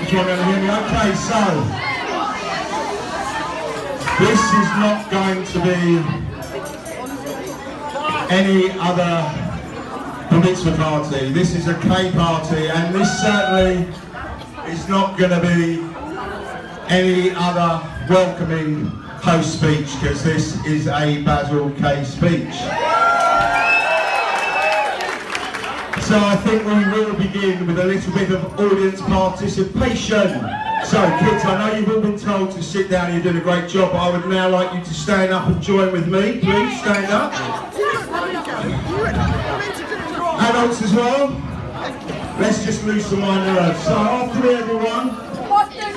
If you're going to hear me. Okay, so this is not going to be any other Mitzvah party. This is a K party, and this certainly is not going to be any other welcoming host speech, because this is a Basil K speech. So I think we will begin with a little bit of audience participation. So kids, I know you've all been told to sit down, you're doing a great job, but I would now like you to stand up and join with me. Please stand up. Adults as well. Let's just loosen my nerves. So after me everyone,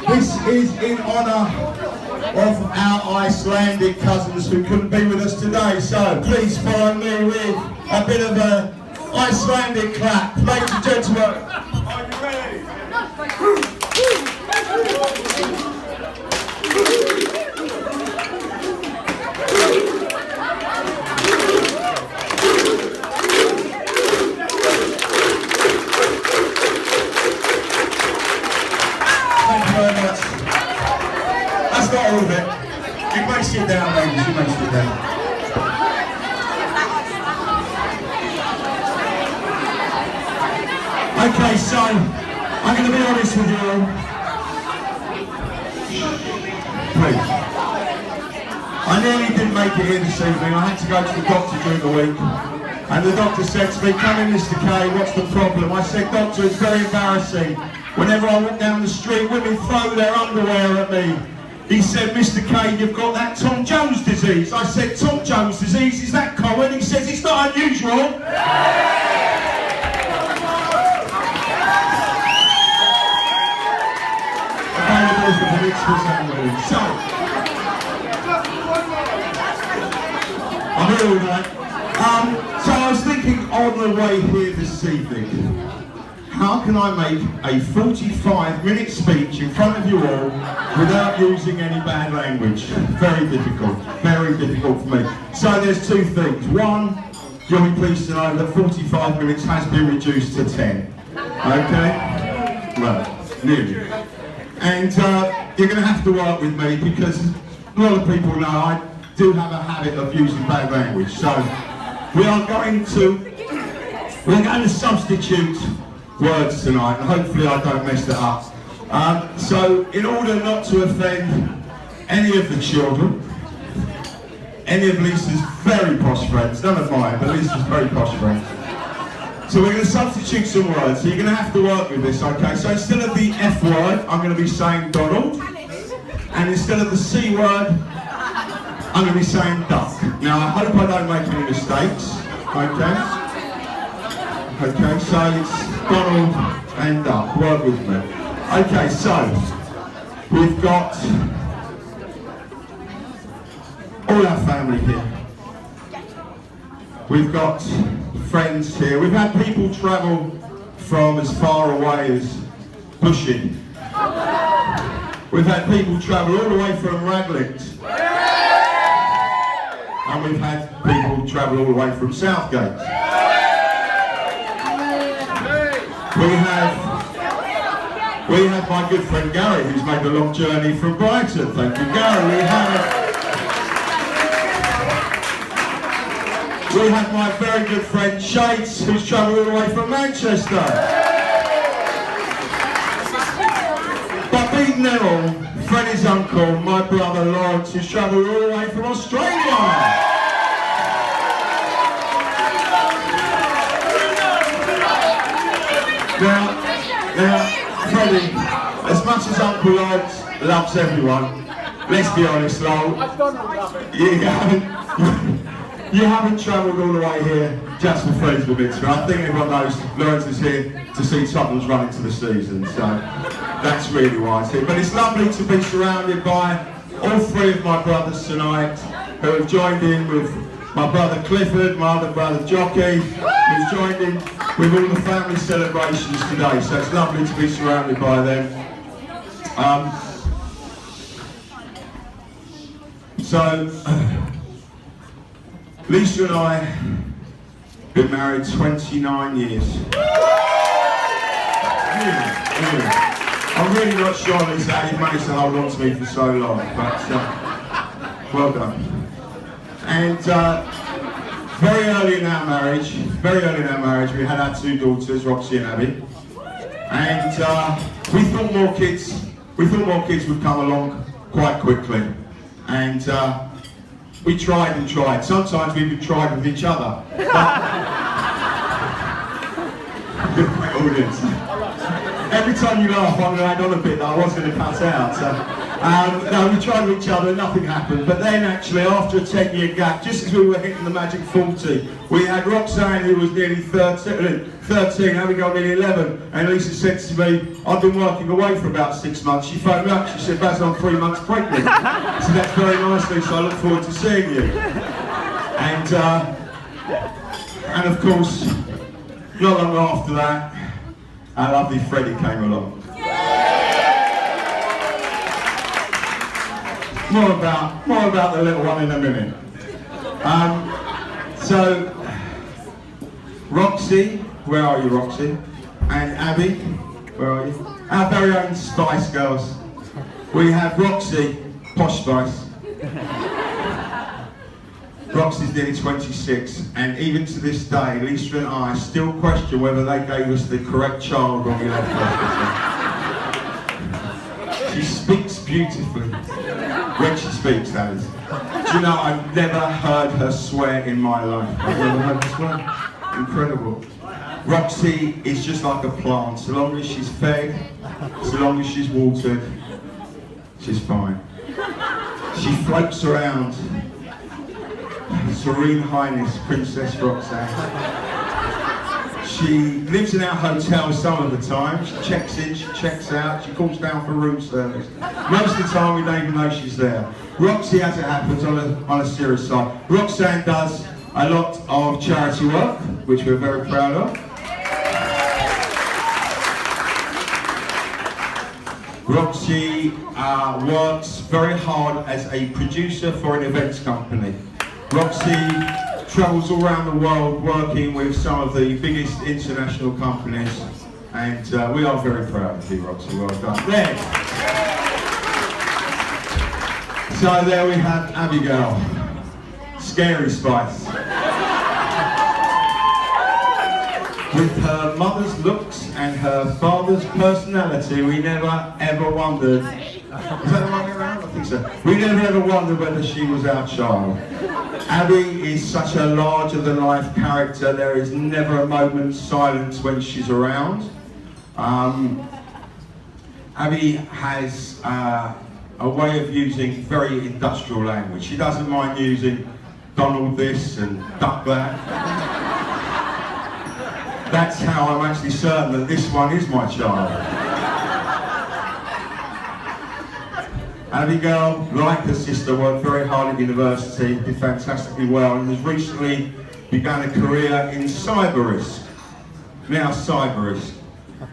this is in honour of our Icelandic cousins who couldn't be with us today. So please follow me with a bit of a Icelandic clap. Ladies and gentlemen, are you ready? Thank you very much. That's not all of it. You may sit down, ladies, you may sit down. Okay, so I'm going to be honest with you all. Please. I nearly didn't make it here this evening. I had to go to the doctor during the week. And the doctor said to me, "Come in, Mr. K, what's the problem?" I said, "Doctor, it's very embarrassing. Whenever I walk down the street, women throw their underwear at me." He said, "Mr. K, you've got that Tom Jones disease." I said, "Tom Jones disease, is that common?" He says, "It's not unusual." So, I'm here all night. So I was thinking on the way here this evening, how can I make a 45-minute speech in front of you all without using any bad language? Very difficult for me. So there's two things. One, you'll be pleased to know that 45 minutes has been reduced to 10. Okay? Well, nearly. And you're going to have to work with me, because a lot of people know I do have a habit of using bad language. So we're going to substitute words tonight, and hopefully I don't mess it up. So in order not to offend any of the children, any of Lisa's very posh friends, none of mine, but Lisa's very posh friends. So we're going to substitute some words, so you're going to have to work with this, okay? So instead of the F word, I'm going to be saying Donald. And instead of the C word, I'm going to be saying duck. Now I hope I don't make any mistakes, okay? Okay, so it's Donald and duck, work with me. Okay, so we've got all our family here. We've got friends here. We've had people travel from as far away as Bushing. We've had people travel all the way from Ragland. And we've had people travel all the way from Southgate. We have my good friend Gary, who's made a long journey from Brighton. Thank you, Gary. We have my very good friend Shades, who's travelled all the way from Manchester. But beating them all, Freddie's uncle, my brother Lawrence, who's travelled all the way from Australia. Now, Freddie, as much as Uncle Lawrence loves everyone, let's be honest, Lowell, you haven't travelled all the way here just for Freddie's Mitzvah. I think everyone knows Lawrence is here to see Tottenham's run into the season, so that's really why it's here. But it's lovely to be surrounded by all three of my brothers tonight, who have joined in with my brother Clifford, my other brother Jockey, who's joined in with all the family celebrations today, so it's lovely to be surrounded by them. Lisa and I have been married 29 years. I I'm really not sure Lisa, how you've managed to hold on to me for so long, but well done. And very early in our marriage, we had our two daughters, Roxy and Abby. And we thought more kids would come along quite quickly. And we tried and tried. Sometimes we even tried with each other. Great audience. Every time you laugh, I'm going to add on a bit that I was going to cut out. So, no, we tried with each other, nothing happened. But then actually, after a 10-year gap, just as we were hitting the magic 40, we had Roxanne, who was nearly 13, Abigail nearly 11, and Lisa said to me, I've been working away for about 6 months. She phoned me up, she said, Basil, I'm 3 months pregnant. So that's very nice, Lisa, I look forward to seeing you. And of course, not long after that, our lovely Freddie came along. More about the little one in a minute. So, Roxy, where are you, Roxy? And Abby, where are you? Our very own Spice Girls. We have Roxy, Posh Spice. Roxy's nearly 26, and even to this day, Lisa and I still question whether they gave us the correct child when we left hospital. She speaks beautifully. When she speaks, that is. Do you know, I've never heard her swear in my life. I've never heard her swear. Incredible. Roxy is just like a plant. So long as she's fed, so long as she's watered, she's fine. She floats around. Serene Highness, Princess Roxanne. She lives in our hotel some of the time. She checks in, she checks out, she calls down for room service. Most of the time we don't even know she's there. Roxy, as it happens, on a serious side, Roxanne does a lot of charity work, which we're very proud of. Roxy works very hard as a producer for an events company. Roxy travels all around the world working with some of the biggest international companies, and we are very proud of you, Roxy. Well done. There. So there we have Abigail, Scary Spice. With her mother's looks and her father's personality, we never ever wondered. Is that the one around? I think so. We never ever wondered whether she was our child. Abby is such a larger-than-life character. There is never a moment's silence when she's around. Abby has a way of using very industrial language. She doesn't mind using Donald this and duck that. That's how I'm actually certain that this one is my child. Abigail, like her sister, worked very hard at university, did fantastically well, and has recently begun a career in cyber risk. Now, cyber risk.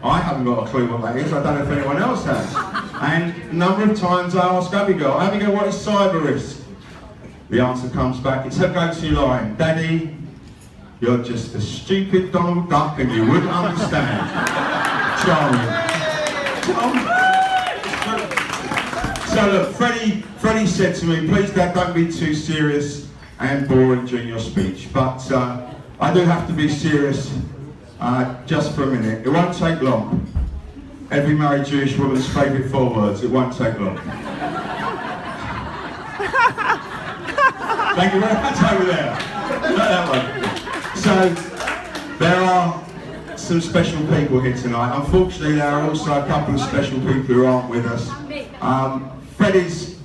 I haven't got a clue what that is, I don't know if anyone else has. And a number of times I ask Abigail, what is cyber risk? The answer comes back, it's her go-to line, Daddy, you're just a stupid Donald Duck and you wouldn't understand. Charming. So look, Freddie said to me, please Dad, don't be too serious and boring during your speech. But I do have to be serious just for a minute. It won't take long. Every married Jewish woman's favourite 4 words, it won't take long. Thank you very much over there. Not that one. So, there are some special people here tonight. Unfortunately, there are also a couple of special people who aren't with us. Freddie's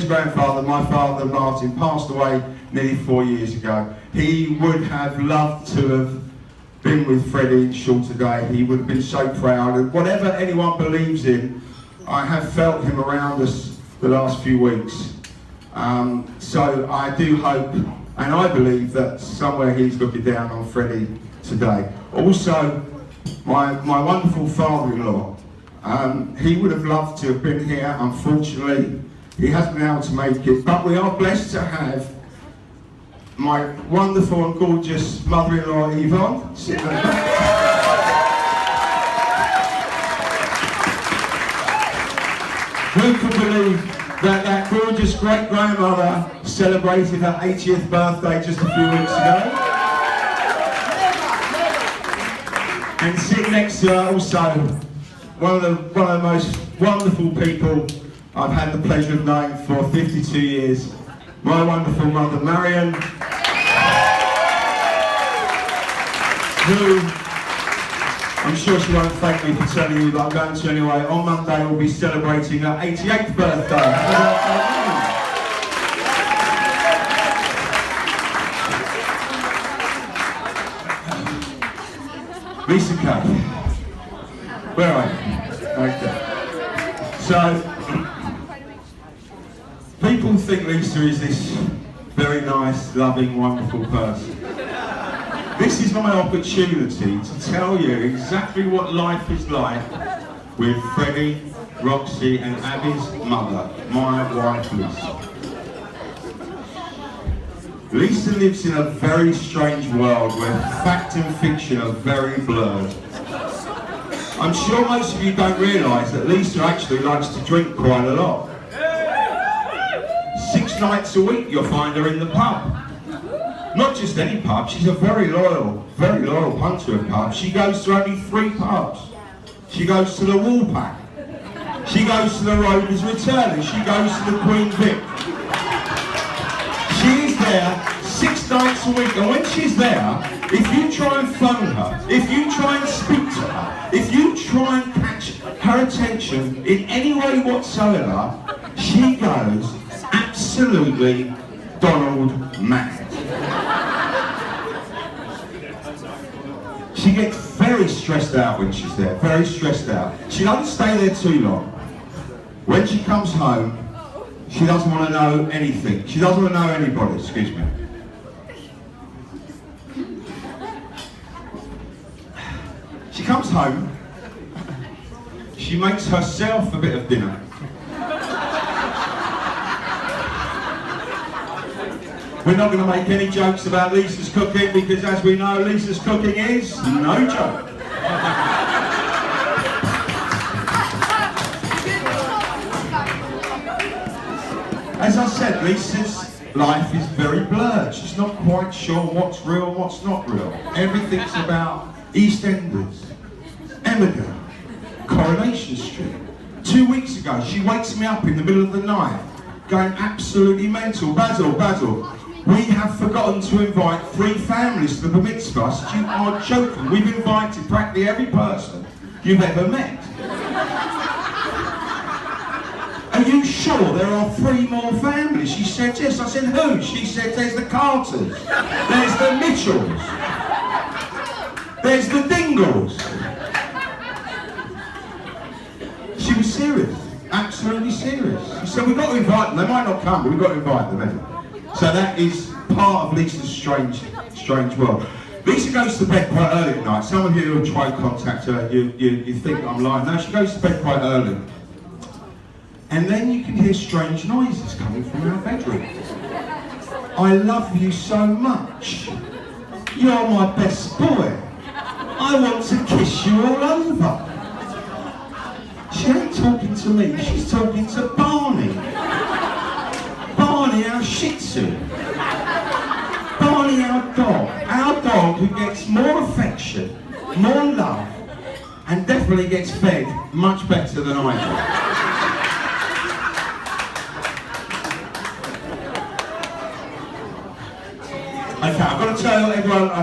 grandfather, my father Martin, passed away nearly 4 years ago. He would have loved to have been with Freddie in shorter day. He would have been so proud. And whatever anyone believes in, I have felt him around us the last few weeks. So I do hope, and I believe that somewhere he's looking down on Freddie today. Also, my wonderful father-in-law, he would have loved to have been here. Unfortunately, he hasn't been able to make it, but we are blessed to have my wonderful and gorgeous mother-in-law, Yvonne, sitting at the back. believe that that gorgeous great-grandmother celebrated her 80th birthday just a few weeks ago. And sitting next to her also, one of the most wonderful people I've had the pleasure of knowing for 52 years, my wonderful mother Marion, who, I'm sure she won't thank me for telling you, but I'm going to anyway. On Monday we'll be celebrating her 88th birthday. Lisa Kay. Where are you? Okay. So, people think Lisa is this very nice, loving, wonderful person. This is my opportunity to tell you exactly what life is like with Freddie, Roxy and Abby's mother, my wife Lisa. Lisa lives in a very strange world where fact and fiction are very blurred. I'm sure most of you don't realise that Lisa actually likes to drink quite a lot. 6 nights a week you'll find her in the pub. Not just any pub, she's a very loyal punter of pubs. She goes to only 3 pubs. She goes to the Woolpack. She goes to the Rovers Return, and she goes to the Queen Vic. She is there 6 nights a week, and when she's there, if you try and phone her, if you try and speak to her, if you try and catch her attention in any way whatsoever, she goes absolutely Donald mad. She gets very stressed out when she's there, very stressed out. She doesn't stay there too long. When she comes home, she doesn't want to know anything. She doesn't want to know anybody, excuse me. She comes home, she makes herself a bit of dinner. We're not going to make any jokes about Lisa's cooking because, as we know, Lisa's cooking is no joke. As I said, Lisa's life is very blurred. She's not quite sure what's real and what's not real. Everything's about EastEnders, Emmerdale, Coronation Street. 2 weeks ago, she wakes me up in the middle of the night, going absolutely mental. Basil, we have forgotten to invite 3 families to the Mitzvah. I said, you are joking. We've invited practically every person you've ever met. Are you sure there are 3 more families? She said, yes. I said, who? She said, there's the Carters, there's the Mitchells, there's the Dingles. She was serious, absolutely serious. She said, we've got to invite them. They might not come, but we've got to invite them anyway. So that is part of Lisa's strange world. Lisa goes to bed quite early at night. Some of you will try and contact her, you think I'm lying. No, she goes to bed quite early. And then you can hear strange noises coming from her bedroom. I love you so much. You're my best boy. I want to kiss you all over. She ain't talking to me, she's talking to Barney. Barney, our Shih Tzu. Barney, our dog who gets more affection, more love, and definitely gets fed much better than I do. Okay, I've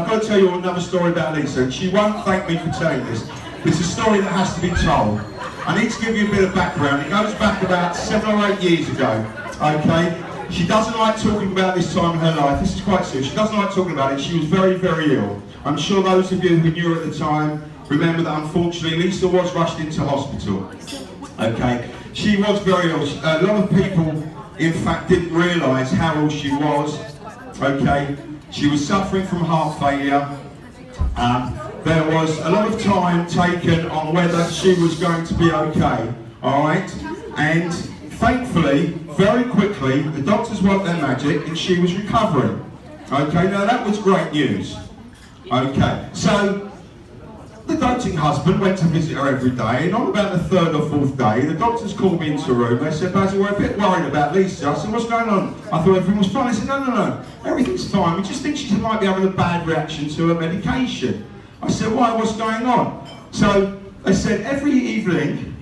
got to tell you another story about Lisa, and she won't thank me for telling this. It's a story that has to be told. I need to give you a bit of background. It goes back about 7 or 8 years ago, okay? She doesn't like talking about this time in her life. This is quite serious. She doesn't like talking about it. She was very, very ill. I'm sure those of you who knew her at the time remember that unfortunately Lisa was rushed into hospital, okay? She was very ill. A lot of people, in fact, didn't realise how ill she was, okay? She was suffering from heart failure. There was a lot of time taken on whether she was going to be okay, alright? And thankfully, very quickly, the doctors worked their magic and she was recovering. Okay, now that was great news. Okay, so the doting husband went to visit her every day, and on about the third or fourth day, the doctors called me into a room. They said, Basil, we're a bit worried about Lisa. I said, what's going on? I thought everything was fine. They said, no, everything's fine. We just think she might be having a bad reaction to her medication. I said, why, what's going on? So they said, every evening,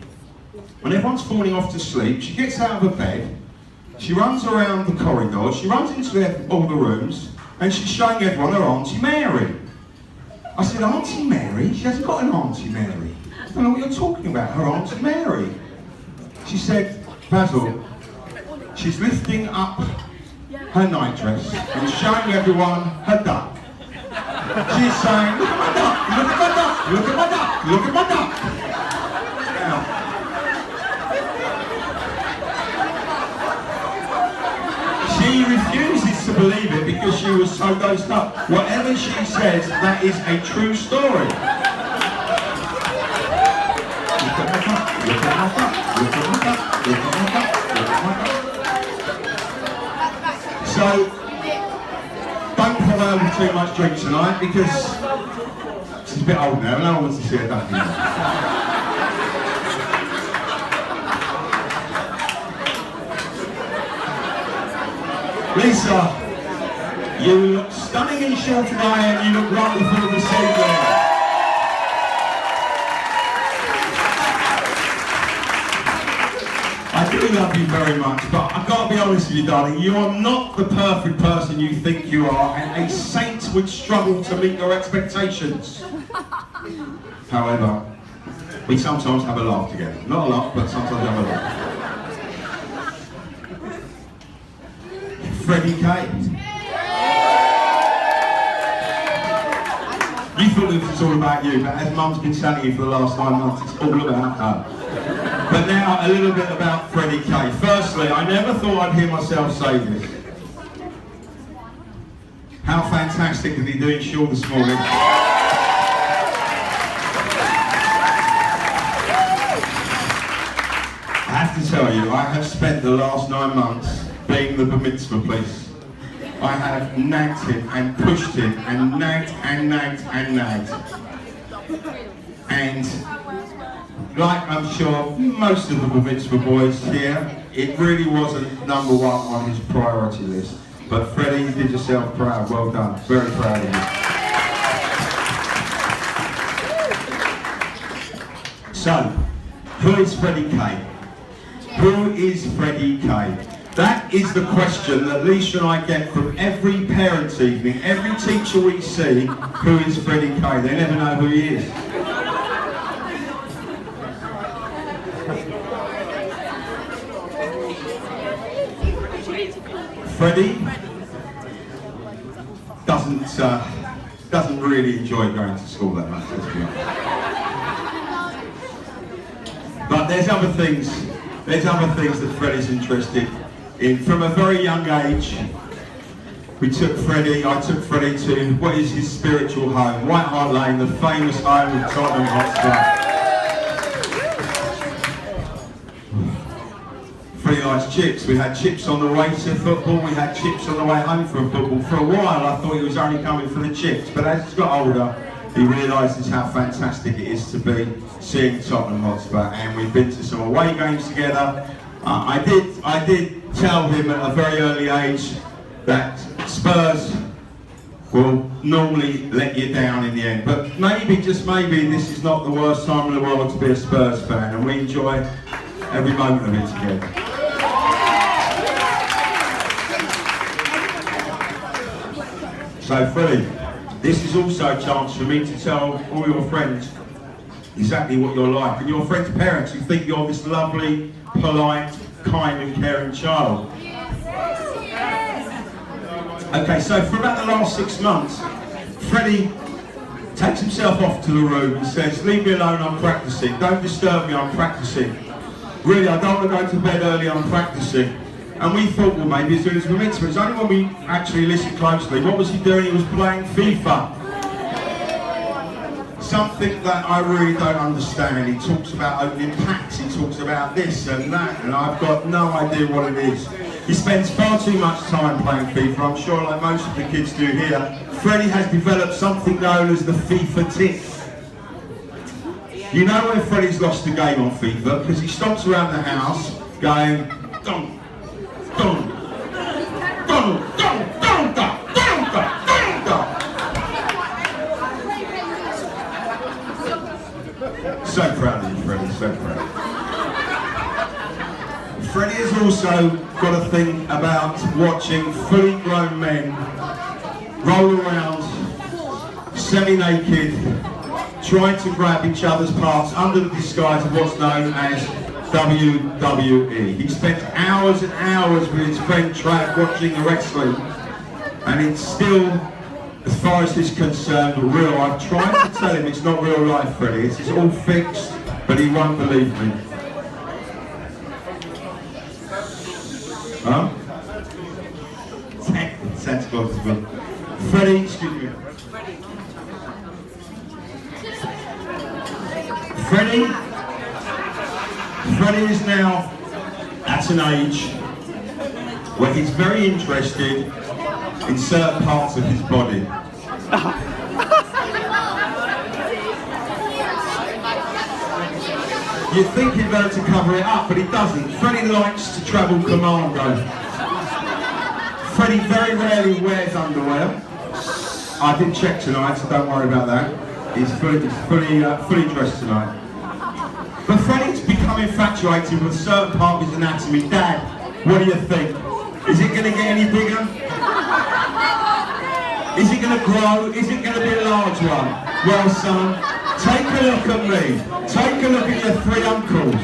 when everyone's falling off to sleep, she gets out of her bed, she runs around the corridor, she runs into all the rooms, and she's showing everyone her Auntie Mary. I said, Auntie Mary? She hasn't got an Auntie Mary. I don't know what you're talking about, her Auntie Mary. She said, Basil, she's lifting up her nightdress and showing everyone her duck. She's saying, look at my duck, look at my duck, look at my duck, look at my duck. Now, she refuses to believe it because she was so dosed up. Whatever she says, that is a true story. Look at my duck, look at my duck, look at my duck, look at my duck, look at my duck. So, don't follow her with too much drink tonight because she's a bit old now and no one wants to see her duck anymore. Lisa, you look stunning in short today and you look wonderful this evening. I do love you very much, but I've got to be honest with you, darling, you are not the perfect person you think you are, and a saint would struggle to meet your expectations. However, we sometimes have a laugh together. Not a lot, but sometimes have a laugh. Freddie K. You thought it was all about you, but as Mum's been telling you for the last 9 months, it's all about her. But now, a little bit about Freddie K. Firstly, I never thought I'd hear myself say this. How fantastic did he do in shul this morning? I have to tell you, I have spent the last 9 months being the Mitzvah police. I have nagged him and pushed him and nagged and nagged and nagged. And like I'm sure most of the Mitzvah boys here, it really wasn't number one on his priority list. But Freddie, you did yourself proud. Well done. Very proud of you. So, who is Freddie K? Who is Freddie K? That is the question that Lisa and I get from every parents' evening, every teacher we see. Who is Freddie K? They never know who he is. Freddie doesn't really enjoy going to school that much, let's be honest. But there's other things that Freddie's interested in. From a very young age, I took Freddie to what is his spiritual home, White Hart Lane, the famous home of Tottenham Hotspur. Freddie likes chips. We had chips on the way to football, we had chips on the way home from football. For a while I thought he was only coming for the chips, but as he's got older, he realises how fantastic it is to be seeing Tottenham Hotspur, and we've been to some away games together. I did tell him at a very early age that Spurs will normally let you down in the end, but maybe, just maybe, this is not the worst time in the world to be a Spurs fan, and we enjoy every moment of it together. So Freddie, this is also a chance for me to tell all your friends exactly what you're like, and your friends' parents who think you're this lovely, polite, kind and caring child. Okay, so for about the last 6 months, Freddie takes himself off to the room and says, leave me alone, I'm practicing, don't disturb me, I'm practicing. Really, I don't want to go to bed early, I'm practicing. And we thought, well, maybe he's doing his mitzvah. It's only when we actually listened closely. What was he doing? He was playing FIFA. Something that I really don't understand. He talks about opening packs, he talks about this and that, and I've got no idea what it is. He spends far too much time playing FIFA. I'm sure, like most of the kids do here, Freddie has developed something known as the FIFA tick. You know when Freddie's lost the game on FIFA? Because he stomps around the house going, dum, dum, dum, dum, dum, dum, dum, dum, dum. So proud of you, Freddie, so proud. Freddie has also got a thing about watching fully grown men roll around semi-naked, trying to grab each other's parts under the disguise of what's known as WWE. He spent hours and hours with his friend Trav watching the wrestling, and it's still, as far as he's concerned, real. I've tried to tell him it's not real life, Freddie. It's all fixed, but he won't believe me. Huh? Santa Claus is good. Freddie, excuse me. Freddie is now at an age where he's very interested in certain parts of his body. You'd think he'd learn to cover it up, but he doesn't. Freddie likes to travel commando. Freddie very rarely wears underwear. I did check tonight, so don't worry about that. He's fully dressed tonight. But Freddie's become infatuated with a certain part of his anatomy. Dad, what do you think? Is it going to get any bigger? Is it going to grow? Is it going to be a large one? Well, son, take a look at me. Take a look at your three uncles.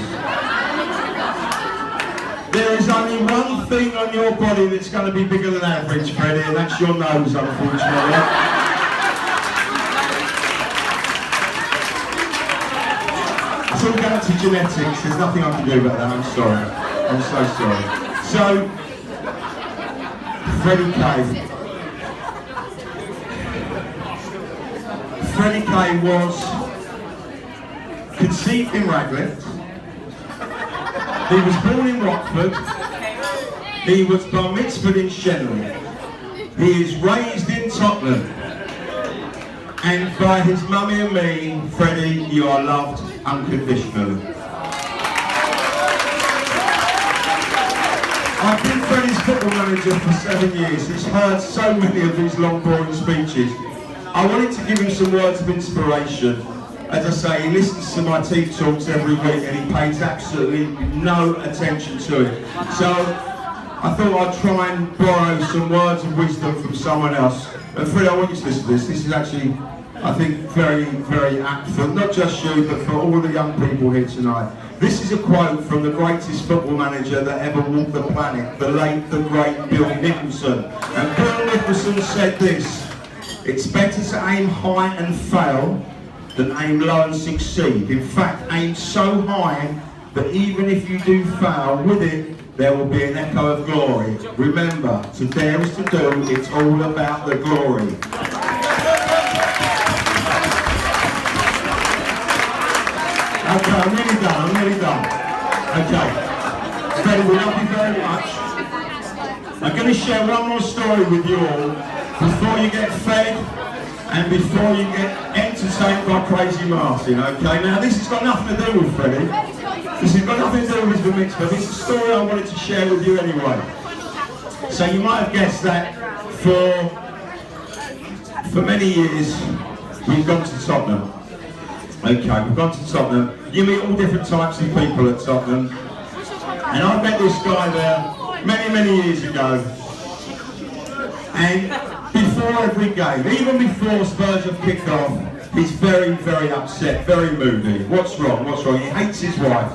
There is only one thing on your body that's going to be bigger than average, Freddie, and that's your nose, unfortunately. It's all down to genetics. There's nothing I can do about that. I'm sorry. I'm so sorry. So, Freddie Kay was conceived in Raglan. He was born in Rockford. He was bar mitzvahed in Shenley. He is raised in Tottenham. And by his mummy and me, Freddie, you are loved unconditionally. I've been Freddie's football manager for 7 years. He's heard so many of these long, boring speeches. I wanted to give him some words of inspiration. As I say, he listens to my team talks every week and he pays absolutely no attention to it. So I thought I'd try and borrow some words of wisdom from someone else. And Freddie, I want you to listen to this. This is actually, I think, very, very apt for not just you, but for all the young people here tonight. This is a quote from the greatest football manager that ever walked the planet, the late, the great Bill Nicholson. And Bill Nicholson said this: "It's better to aim high and fail than aim low and succeed. In fact, aim so high that even if you do fail with it, there will be an echo of glory. Remember, to dare is to do, it's all about the glory." Okay, I'm nearly done. Okay. Freddie, we love you very much. I'm going to share one more story with you all before you get fed and before you get entertained by Crazy Martin, okay? Now, this has got nothing to do with Freddie. This has got nothing to do with the Mitzvah. This is a story I wanted to share with you anyway. So you might have guessed that for many years, we've gone to Tottenham. Okay, we've gone to Tottenham. You meet all different types of people at Tottenham. And I met this guy there many, many years ago. And before every game, even before Spurs have kicked off, he's very, very upset, very moody. What's wrong? What's wrong? He hates his wife.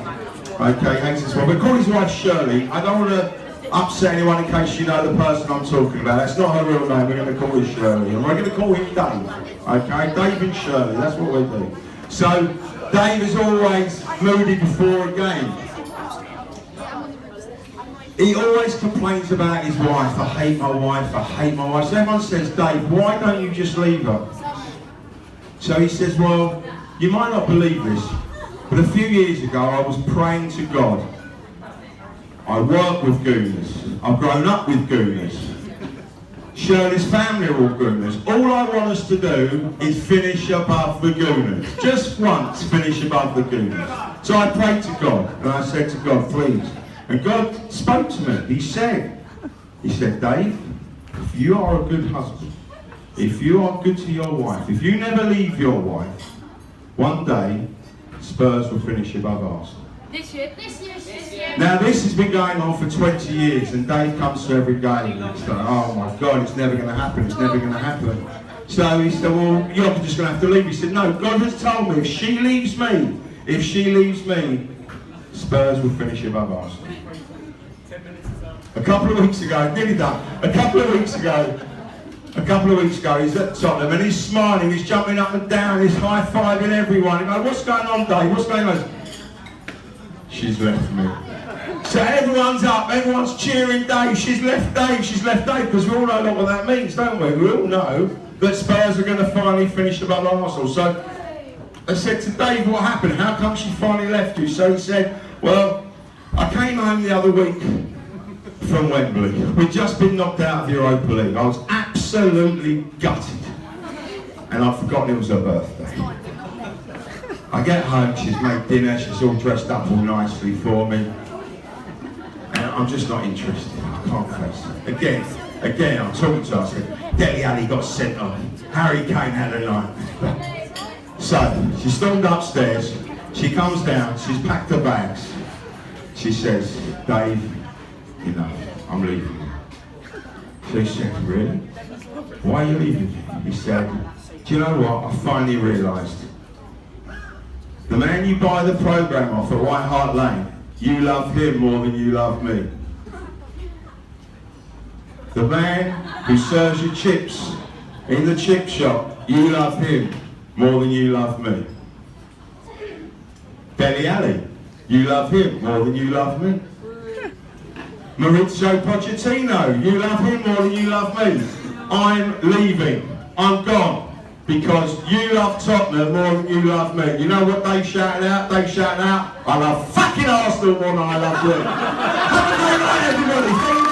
Okay, hates his wife. We call his wife Shirley. I don't want to upset anyone in case you know the person I'm talking about. That's not her real name. We're going to call her Shirley. And we're going to call him Dave. Okay, Dave and Shirley. That's what we do. So, Dave is always moody before a game. He always complains about his wife. I hate my wife, I hate my wife. So everyone says, Dave, why don't you just leave her? So he says, well, you might not believe this, but a few years ago I was praying to God. I work with gooners. I've grown up with gooners. Shirley's family are all Gooners. All I want us to do is finish above the Gooners. Just once, finish above the Gooners. So I prayed to God, and I said to God, please. And God spoke to me. He said, Dave, if you are a good husband, if you are good to your wife, if you never leave your wife, one day, Spurs will finish above Arsenal. This year. Now this has been going on for 20 years, and Dave comes to every game and he's like, oh my God, it's never going to happen, it's never going to happen. So he said, well, you're just going to have to leave. He said, no, God has told me if she leaves me, Spurs will finish above Arsenal. A couple of weeks ago, nearly done, a couple of weeks ago, he's at Tottenham and he's smiling, he's jumping up and down, he's high-fiving everyone. He goes, what's going on, Dave? What's going on? She's left me. So everyone's up, everyone's cheering Dave, she's left Dave, because we all know what that means, don't we? We all know that Spurs are going to finally finish above Arsenal. So I said to Dave, what happened? How come she finally left you? So he said, well, I came home the other week from Wembley. We'd just been knocked out of Europa League. I was absolutely gutted. And I'd forgotten it was her birthday. I get home, she's made dinner, she's all dressed up all nicely for me. And I'm just not interested. I can't face it. Again, I'm talking to her. I said, Dele Alli got sent off. Harry Kane had a night. So, she stormed upstairs. She comes down, she's packed her bags. She says, Dave, enough, I'm leaving you. So he said, really? Why are you leaving me? He said, do you know what? I finally realised. The man you buy the programme off at White Hart Lane, you love him more than you love me. The man who serves you chips in the chip shop, you love him more than you love me. Dele Alli, you love him more than you love me. Maurizio Pochettino, you love him more than you love me. I'm leaving. I'm gone. Because you love Tottenham more than you love me. You know what they shouted out? They shouted out, I love fucking Arsenal more than I love you. Have a great night, everybody.